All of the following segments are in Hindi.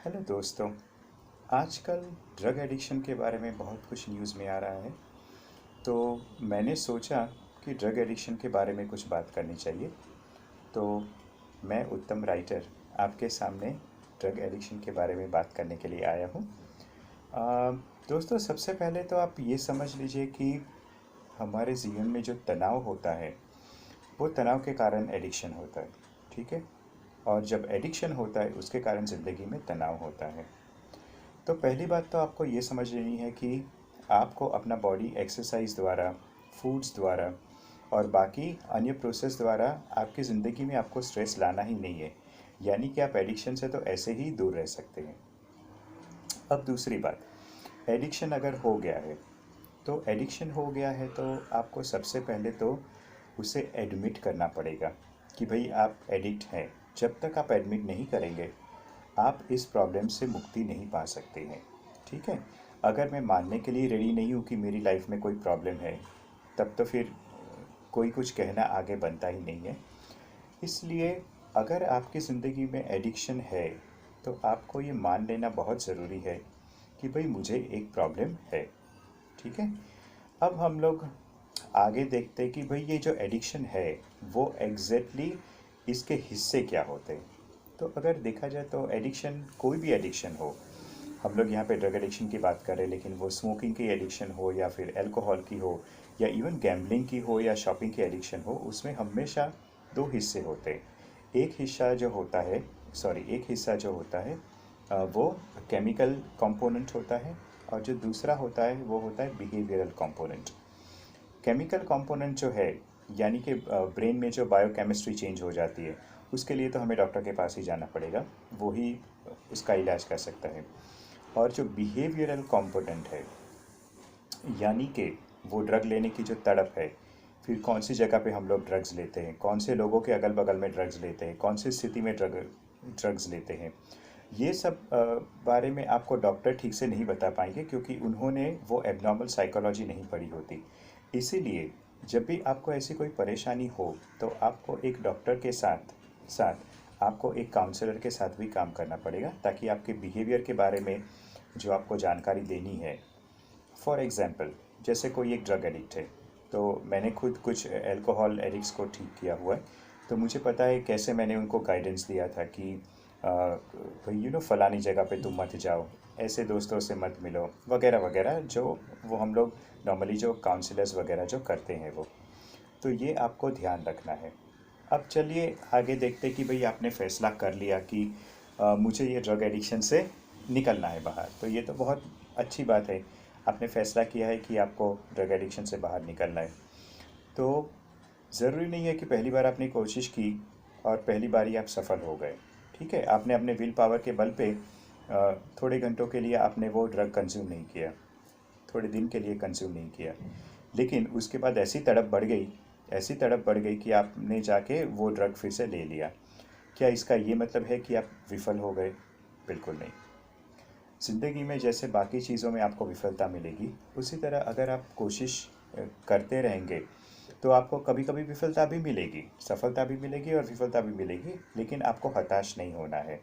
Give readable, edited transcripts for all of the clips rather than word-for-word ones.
हेलो दोस्तों। आजकल ड्रग एडिक्शन के बारे में बहुत कुछ न्यूज़ में आ रहा है। तो मैंने सोचा कि ड्रग एडिक्शन के बारे में कुछ बात करनी चाहिए। तो मैं उत्तम राइटर आपके सामने ड्रग एडिक्शन के बारे में बात करने के लिए आया हूँ। दोस्तों, सबसे पहले तो आप ये समझ लीजिए कि हमारे जीवन में जो तनाव होता है वो तनाव के कारण एडिक्शन होता है। ठीक है। और जब एडिक्शन होता है उसके कारण ज़िंदगी में तनाव होता है। तो पहली बात तो आपको ये समझ लेनी है कि आपको अपना बॉडी एक्सरसाइज द्वारा, फूड्स द्वारा और बाकी अन्य प्रोसेस द्वारा आपकी ज़िंदगी में आपको स्ट्रेस लाना ही नहीं है। यानी कि आप एडिक्शन से तो ऐसे ही दूर रह सकते हैं। अब दूसरी बात, एडिक्शन अगर हो गया है तो एडिक्शन हो गया है तो आपको सबसे पहले तो उसे एडमिट करना पड़ेगा कि भाई आप एडिक्ट हैं। जब तक आप एडमिट नहीं करेंगे आप इस प्रॉब्लम से मुक्ति नहीं पा सकते हैं। ठीक है। अगर मैं मानने के लिए रेडी नहीं हूँ कि मेरी लाइफ में कोई प्रॉब्लम है, तब तो फिर कोई कुछ कहना आगे बनता ही नहीं है। इसलिए अगर आपकी ज़िंदगी में एडिक्शन है तो आपको ये मान लेना बहुत ज़रूरी है कि भाई मुझे एक प्रॉब्लम है। ठीक है। अब हम लोग आगे देखते हैं कि भाई ये जो एडिक्शन है वो एग्जैक्टली इसके हिस्से क्या होते हैं। तो अगर देखा जाए तो एडिक्शन, कोई भी एडिक्शन हो, हम लोग यहाँ पे ड्रग एडिक्शन की बात कर रहे हैं, लेकिन वो स्मोकिंग की एडिक्शन हो या फिर अल्कोहल की हो या इवन गैम्बलिंग की हो या शॉपिंग की एडिक्शन हो, उसमें हमेशा दो हिस्से होते हैं। एक हिस्सा जो होता है एक हिस्सा जो होता है वो केमिकल कंपोनेंट होता है, और जो दूसरा होता है वो होता है बिहेवियरल कंपोनेंट। केमिकल कंपोनेंट जो है, यानी कि ब्रेन में जो बायोकेमिस्ट्री चेंज हो जाती है, उसके लिए तो हमें डॉक्टर के पास ही जाना पड़ेगा, वो ही उसका इलाज कर सकता है। और जो बिहेवियरल कंपोनेंट है, यानी कि वो ड्रग लेने की जो तड़प है, फिर कौन सी जगह पे हम लोग ड्रग्स लेते हैं, कौन से लोगों के अगल बगल में ड्रग्स लेते हैं, कौन सी स्थिति में ड्रग्स लेते हैं, ये सब बारे में आपको डॉक्टर ठीक से नहीं बता पाएंगे, क्योंकि उन्होंने वो एबनॉर्मल साइकोलॉजी नहीं पढ़ी होती। इसीलिए जब भी आपको ऐसी कोई परेशानी हो तो आपको एक डॉक्टर के साथ साथ आपको एक काउंसलर के साथ भी काम करना पड़ेगा, ताकि आपके बिहेवियर के बारे में जो आपको जानकारी देनी है। फॉर एग्ज़ाम्पल, जैसे कोई एक ड्रग एडिक्ट है, तो मैंने खुद कुछ अल्कोहल एडिक्ट्स को ठीक किया हुआ है। तो मुझे पता है कैसे मैंने उनको गाइडेंस दिया था कि भाई फ़लानी जगह पे तुम मत जाओ, ऐसे दोस्तों से मत मिलो, वगैरह वगैरह, जो वो हम लोग नॉर्मली जो काउंसलर्स वगैरह जो करते हैं वो। तो ये आपको ध्यान रखना है। अब चलिए आगे देखते कि भाई आपने फ़ैसला कर लिया कि मुझे ये ड्रग एडिक्शन से निकलना है बाहर, तो ये तो बहुत अच्छी बात है। आपने फ़ैसला किया है कि आपको ड्रग एडिक्शन से बाहर निकलना है। तो ज़रूरी नहीं है कि पहली बार आपने कोशिश की और पहली बार ही आप सफल हो गए। ठीक है, आपने अपने विल पावर के बल पे थोड़े घंटों के लिए आपने वो ड्रग कंज्यूम नहीं किया, थोड़े दिन के लिए कंज्यूम नहीं किया, लेकिन उसके बाद ऐसी तड़प बढ़ गई कि आपने जाके वो ड्रग फिर से ले लिया। क्या इसका ये मतलब है कि आप विफल हो गए? बिल्कुल नहीं। ज़िंदगी में जैसे बाकी चीज़ों में आपको विफलता मिलेगी, उसी तरह अगर आप कोशिश करते रहेंगे तो आपको कभी कभी विफलता भी मिलेगी, सफलता भी मिलेगी और विफलता भी मिलेगी, लेकिन आपको हताश नहीं होना है।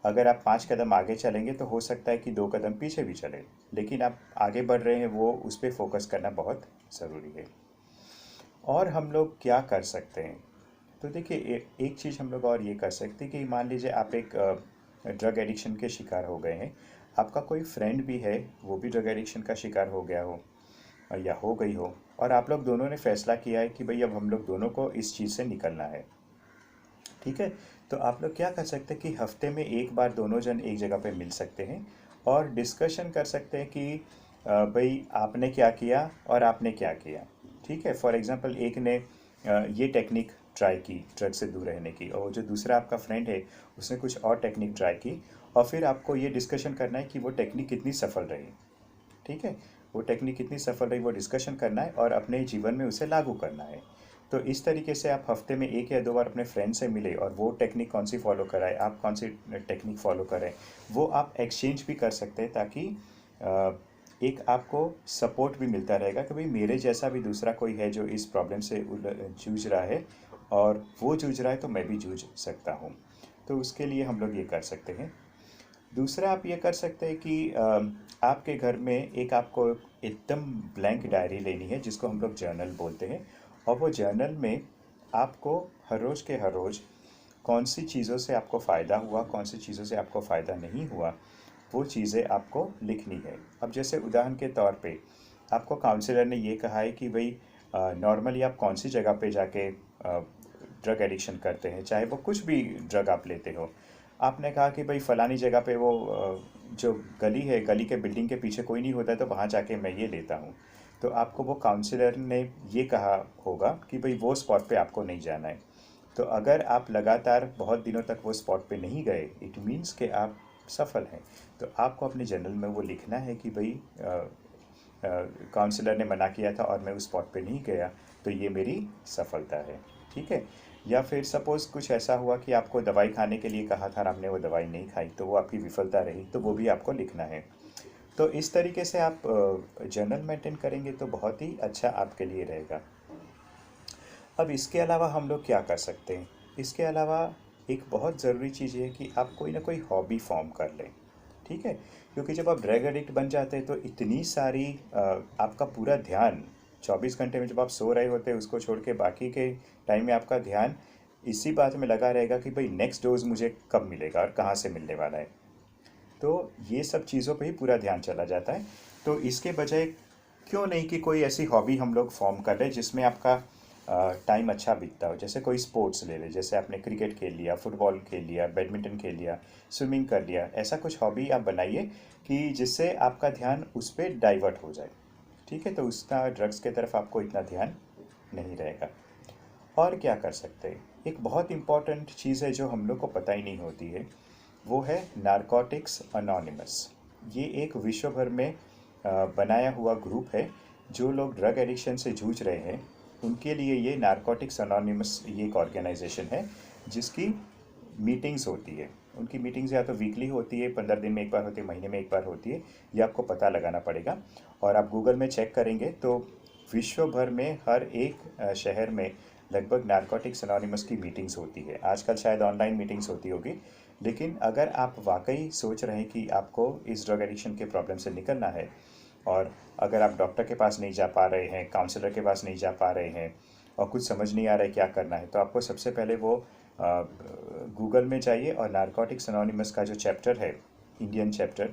अगर आप 5 कदम आगे चलेंगे तो हो सकता है कि 2 कदम पीछे भी चले, लेकिन आप आगे बढ़ रहे हैं, वो उस पर फोकस करना बहुत ज़रूरी है। और हम लोग क्या कर सकते हैं? तो देखिए, एक चीज़ हम लोग और ये कर सकते हैं कि मान लीजिए आप एक ड्रग एडिक्शन के शिकार हो गए हैं, आपका कोई फ्रेंड भी है, वो भी ड्रग एडिक्शन का शिकार हो गया हो या हो गई हो, और आप लोग दोनों ने फैसला किया है कि भाई अब हम लोग दोनों को इस चीज़ से निकलना है। ठीक है। तो आप लोग क्या कर सकते हैं कि हफ्ते में एक बार दोनों जन एक जगह पे मिल सकते हैं और डिस्कशन कर सकते हैं कि भाई आपने क्या किया और आपने क्या किया। ठीक है। फॉर एग्जांपल, एक ने ये टेक्निक ट्राई की ड्रग से दूर रहने की, और जो दूसरा आपका फ्रेंड है उसने कुछ और टेक्निक ट्राई की, और फिर आपको ये डिस्कशन करना है कि वो टेक्निक कितनी सफल रही। ठीक है। वो टेक्निक कितनी सफल रही वो डिस्कशन करना है और अपने जीवन में उसे लागू करना है। तो इस तरीके से आप हफ्ते में 1 या 2 बार अपने फ्रेंड से मिले और वो टेक्निक कौन सी फॉलो कराए, आप कौन सी टेक्निक फॉलो करें, वो आप एक्सचेंज भी कर सकते हैं, ताकि एक आपको सपोर्ट भी मिलता रहेगा कि भाई मेरे जैसा भी दूसरा कोई है जो इस प्रॉब्लम से जूझ रहा है, और वो जूझ रहा है तो मैं भी जूझ सकता हूँ। तो उसके लिए हम लोग ये कर सकते हैं। दूसरा आप ये कर सकते हैं कि आपके घर में एक आपको एकदम ब्लैंक डायरी लेनी है जिसको हम लोग जर्नल बोलते हैं। और वो जर्नल में आपको हर रोज़ के हर रोज़ कौन सी चीज़ों से आपको फ़ायदा हुआ, कौन सी चीज़ों से आपको फ़ायदा नहीं हुआ, वो चीज़ें आपको लिखनी है। अब जैसे उदाहरण के तौर पे आपको काउंसलर ने ये कहा है कि भाई नॉर्मली आप कौन सी जगह पे जाके ड्रग एडिक्शन करते हैं, चाहे वो कुछ भी ड्रग आप लेते हो। आपने कहा कि भाई फ़लानी जगह पे वो जो गली है, गली के बिल्डिंग के पीछे कोई नहीं होता है तो वहाँ जाके मैं ये लेता हूँ। तो आपको वो काउंसलर ने ये कहा होगा कि भाई वो स्पॉट पे आपको नहीं जाना है। तो अगर आप लगातार बहुत दिनों तक वो स्पॉट पे नहीं गए, इट मीन्स कि आप सफल हैं। तो आपको अपने जर्नल में वो लिखना है कि भाई काउंसलर ने मना किया था और मैं उस स्पॉट पे नहीं गया, तो ये मेरी सफलता है। ठीक है। या फिर सपोज़ कुछ ऐसा हुआ कि आपको दवाई खाने के लिए कहा था और आपने वो दवाई नहीं खाई, तो वो आपकी विफलता रही, तो वो भी आपको लिखना है। तो इस तरीके से आप जर्नल मेंटेन करेंगे तो बहुत ही अच्छा आपके लिए रहेगा। अब इसके अलावा हम लोग क्या कर सकते हैं? इसके अलावा एक बहुत ज़रूरी चीज़ ये है कि आप कोई ना कोई हॉबी फॉर्म कर लें। ठीक है? क्योंकि जब आप ड्रग एडिक्ट बन जाते हैं तो इतनी सारी आपका पूरा ध्यान 24 घंटे में जब आप सो रहे होते हैं उसको छोड़ के बाकी के टाइम में आपका ध्यान इसी बात में लगा रहेगा कि भाई नेक्स्ट डोज़ मुझे कब मिलेगा और कहाँ से मिलने वाला है। तो ये सब चीज़ों पे ही पूरा ध्यान चला जाता है। तो इसके बजाय क्यों नहीं कि कोई ऐसी हॉबी हम लोग फॉर्म कर लें जिसमें आपका टाइम अच्छा बीतता हो। जैसे कोई स्पोर्ट्स ले लें, जैसे आपने क्रिकेट खेल लिया, फुटबॉल खेल लिया, बैडमिंटन खेल लिया, स्विमिंग कर लिया। ऐसा कुछ हॉबी आप बनाइए कि जिससे आपका ध्यान उस पर डाइवर्ट हो जाए। ठीक है, तो उसका ड्रग्स की तरफ आपको इतना ध्यान नहीं रहेगा। और क्या कर सकते हैं? एक बहुत इम्पॉर्टेंट चीज़ है जो हम लोग को पता ही नहीं होती है, वो है नारकोटिक्स अनोनिमस। ये एक विश्व भर में बनाया हुआ ग्रुप है। जो लोग ड्रग एडिक्शन से जूझ रहे हैं उनके लिए ये नारकोटिक्स अनोनिमस ये एक ऑर्गेनाइजेशन है जिसकी मीटिंग्स होती है। उनकी मीटिंग्स या तो वीकली होती है, 15 दिन में एक बार होती है, महीने में एक बार होती है। ये आपको पता लगाना पड़ेगा। और आप गूगल में चेक करेंगे तो विश्व भर में हर एक शहर में लगभग नारकोटिक्स अनोनिमस की मीटिंग्स होती है। आजकल शायद ऑनलाइन मीटिंग्स होती होगी। लेकिन अगर आप वाकई सोच रहे हैं कि आपको इस ड्रग एडिक्शन के प्रॉब्लम से निकलना है, और अगर आप डॉक्टर के पास नहीं जा पा रहे हैं, काउंसलर के पास नहीं जा पा रहे हैं और कुछ समझ नहीं आ रहा है क्या करना है, तो आपको सबसे पहले वो गूगल में जाइए और नारकोटिक्स अनोनिमस का जो चैप्टर है, इंडियन चैप्टर,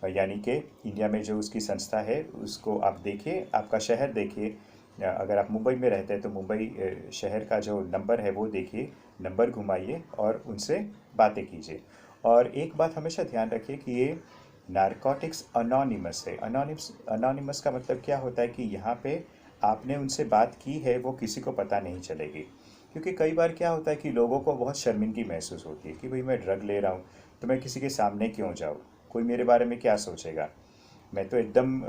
यानी कि इंडिया में जो उसकी संस्था है उसको आप देखिए, आपका शहर देखिए। अगर आप मुंबई में रहते हैं तो मुंबई शहर का जो नंबर है वो देखिए, नंबर घुमाइए और उनसे बातें कीजिए। और एक बात हमेशा ध्यान रखिए कि ये नारकोटिक्स अनोनिमस है। अनोनिमस का मतलब क्या होता है कि यहाँ पे आपने उनसे बात की है वो किसी को पता नहीं चलेगी। क्योंकि कई बार क्या होता है कि लोगों को बहुत शर्मिंदगी महसूस होती है कि भाई मैं ड्रग ले रहा हूँ तो मैं किसी के सामने क्यों जाऊँ, कोई मेरे बारे में क्या सोचेगा, मैं तो एकदम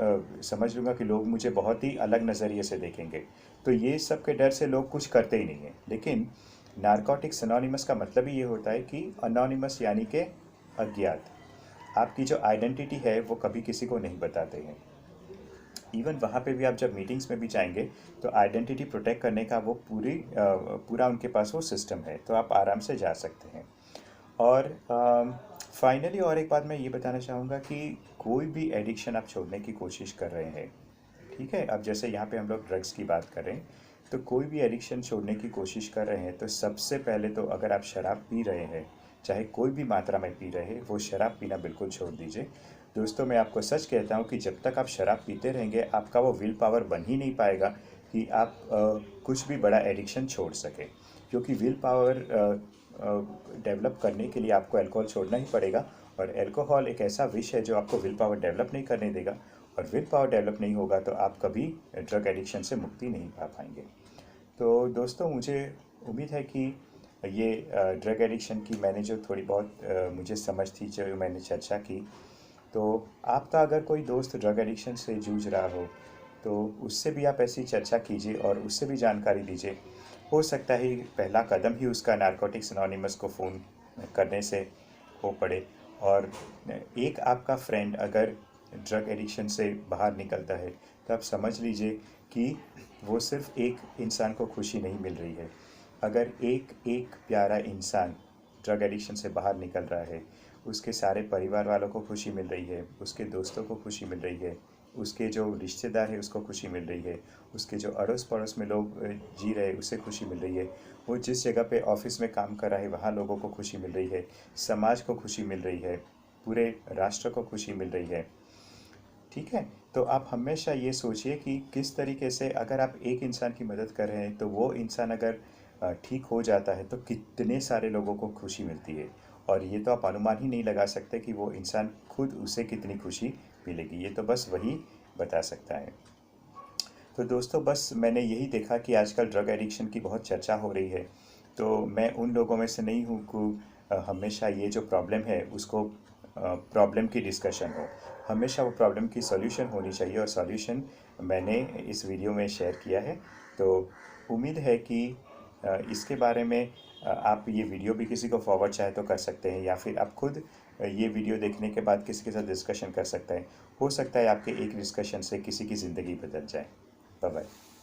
समझ लूँगा कि लोग मुझे बहुत ही अलग नज़रिए से देखेंगे। तो ये सब के डर से लोग कुछ करते ही नहीं हैं। लेकिन नारकोटिक्स अनोनिमस का मतलब ही ये होता है कि अनोनिमस यानी कि अज्ञात। आपकी जो आइडेंटिटी है वो कभी किसी को नहीं बताते हैं। इवन वहाँ पे भी आप जब मीटिंग्स में भी जाएंगे तो आइडेंटिटी प्रोटेक्ट करने का वो पूरा उनके पास वो सिस्टम है, तो आप आराम से जा सकते हैं। और फाइनली और एक बात मैं ये बताना चाहूँगा कि कोई भी एडिक्शन आप छोड़ने की कोशिश कर रहे हैं, ठीक है, अब जैसे यहाँ पे हम लोग ड्रग्स की बात कर रहे हैं, तो कोई भी एडिक्शन छोड़ने की कोशिश कर रहे हैं तो सबसे पहले तो अगर आप शराब पी रहे हैं, चाहे कोई भी मात्रा में पी रहे हैं, वो शराब पीना बिल्कुल छोड़ दीजिए। दोस्तों, मैं आपको सच कहता हूँ कि जब तक आप शराब पीते रहेंगे आपका वो विल पावर बन ही नहीं पाएगा कि आप कुछ भी बड़ा एडिक्शन छोड़ सकें। क्योंकि विल पावर डेवलप करने के लिए आपको अल्कोहल छोड़ना ही पड़ेगा। और अल्कोहल एक ऐसा विष है जो आपको विल पावर डेवलप नहीं करने देगा। और विल पावर डेवलप नहीं होगा तो आप कभी ड्रग एडिक्शन से मुक्ति नहीं पा पाएंगे। तो दोस्तों, मुझे उम्मीद है कि ये ड्रग एडिक्शन की मैंने जो थोड़ी बहुत मुझे समझ थी, जो मैंने चर्चा की, तो आपका अगर कोई दोस्त ड्रग एडिक्शन से जूझ रहा हो तो उससे भी आप ऐसी चर्चा कीजिए और उससे भी जानकारी दीजिए। हो सकता है पहला कदम ही उसका नारकोटिक्स अनोनिमस को फ़ोन करने से हो पड़े। और एक आपका फ्रेंड अगर ड्रग एडिक्शन से बाहर निकलता है तो आप समझ लीजिए कि वो सिर्फ एक इंसान को खुशी नहीं मिल रही है। अगर एक एक प्यारा इंसान ड्रग एडिक्शन से बाहर निकल रहा है, उसके सारे परिवार वालों को खुशी मिल रही है, उसके दोस्तों को खुशी मिल रही है, उसके जो रिश्तेदार है उसको खुशी मिल रही है, उसके जो अड़ोस पड़ोस में लोग जी रहे हैं उससे खुशी मिल रही है, वो जिस जगह पे ऑफिस में काम कर रहा है वहाँ लोगों को खुशी मिल रही है, समाज को खुशी मिल रही है, पूरे राष्ट्र को खुशी मिल रही है। ठीक है। तो आप हमेशा ये सोचिए कि किस तरीके से अगर आप एक इंसान की मदद कर रहे हैं तो वो इंसान अगर ठीक हो जाता है तो कितने सारे लोगों को खुशी मिलती है। और ये तो आप अनुमान ही नहीं लगा सकते कि वो इंसान खुद उसे कितनी खुशी मिलेगी, ये तो बस वही बता सकता है। तो दोस्तों बस मैंने यही देखा कि आजकल ड्रग एडिक्शन की बहुत चर्चा हो रही है। तो मैं उन लोगों में से नहीं हूँ कि हमेशा ये जो प्रॉब्लम है उसको प्रॉब्लम की डिस्कशन हो। हमेशा वो प्रॉब्लम की सॉल्यूशन होनी चाहिए, और सॉल्यूशन मैंने इस वीडियो में शेयर किया है। तो उम्मीद है कि इसके बारे में आप ये वीडियो भी किसी को फॉरवर्ड चाहे तो कर सकते हैं, या फिर आप खुद ये वीडियो देखने के बाद किसी के साथ डिस्कशन कर सकते हैं। हो सकता है आपके एक डिस्कशन से किसी की ज़िंदगी बदल जाए। Bye bye.